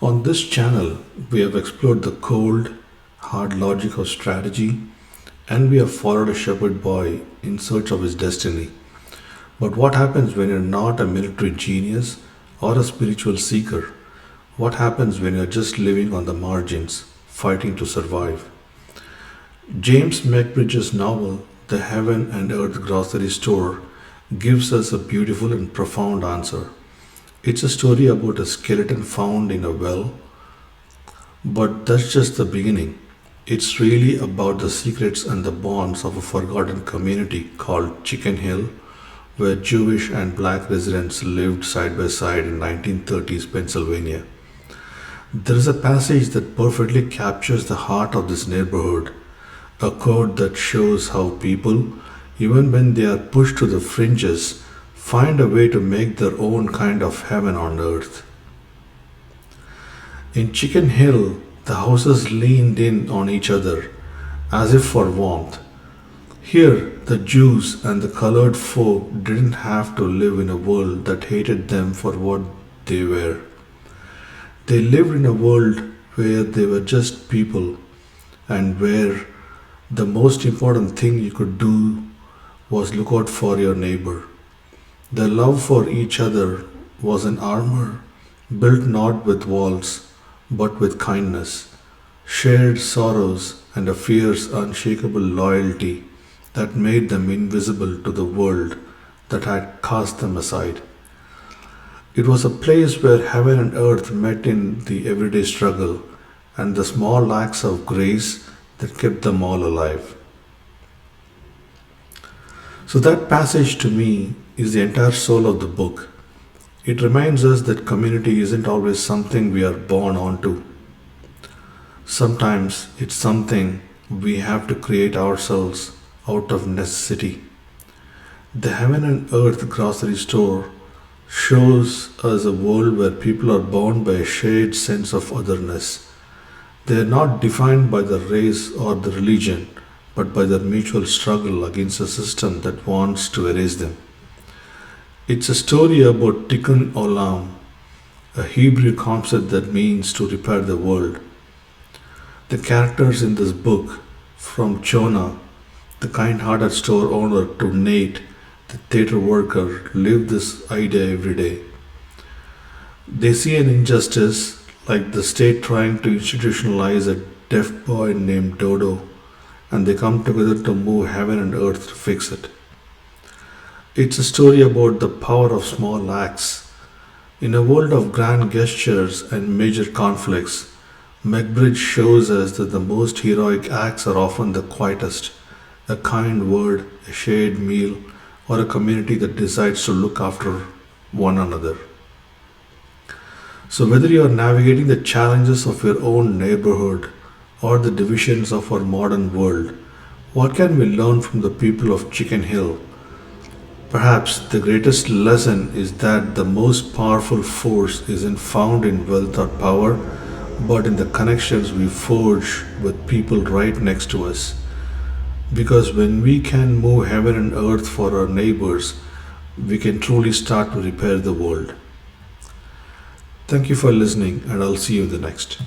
On this channel, we have explored the cold, hard logic of strategy, and we have followed a shepherd boy in search of his destiny. But what happens when you're not a military genius or a spiritual seeker? What happens when you're just living on the margins, fighting to survive? James McBride's novel, The Heaven and Earth Grocery Store, gives us a beautiful and profound answer. It's a story about a skeleton found in a well, but that's just the beginning. It's really about the secrets and the bonds of a forgotten community called Chicken Hill, where Jewish and black residents lived side by side in 1930s Pennsylvania. There is a passage that perfectly captures the heart of this neighborhood, a quote that shows how people, even when they are pushed to the fringes, find a way to make their own kind of heaven on earth. In Chicken Hill, the houses leaned in on each other, as if for warmth. Here, the Jews and the colored folk didn't have to live in a world that hated them for what they were. They lived in a world where they were just people and where the most important thing you could do was look out for your neighbor. Their love for each other was an armor built not with walls but with kindness, shared sorrows, and a fierce, unshakable loyalty that made them invisible to the world that had cast them aside. It was a place where heaven and earth met in the everyday struggle and the small acts of grace that kept them all alive. So, that passage to me is the entire soul of the book. It reminds us that community isn't always something we are born onto. Sometimes it's something we have to create ourselves out of necessity. The Heaven and Earth Grocery Store shows us a world where people are bound by a shared sense of otherness. They are not defined by the race or the religion, but by their mutual struggle against a system that wants to erase them. It's a story about tikkun olam, a Hebrew concept that means to repair the world. The characters in this book, from Jonah, the kind hearted store owner, to Nate, the theater worker, live this idea every day. They see an injustice, like the state trying to institutionalize a deaf boy named Dodo, and they come together to move heaven and earth to fix it. It's a story about the power of small acts. In a world of grand gestures and major conflicts, McBride shows us that the most heroic acts are often the quietest: a kind word, a shared meal, or a community that decides to look after one another. So, whether you are navigating the challenges of your own neighborhood or the divisions of our modern world, what can we learn from the people of Chicken Hill? Perhaps the greatest lesson is that the most powerful force isn't found in wealth or power, but in the connections we forge with people right next to us. Because when we can move heaven and earth for our neighbors, we can truly start to repair the world. Thank you for listening, and I'll see you in the next.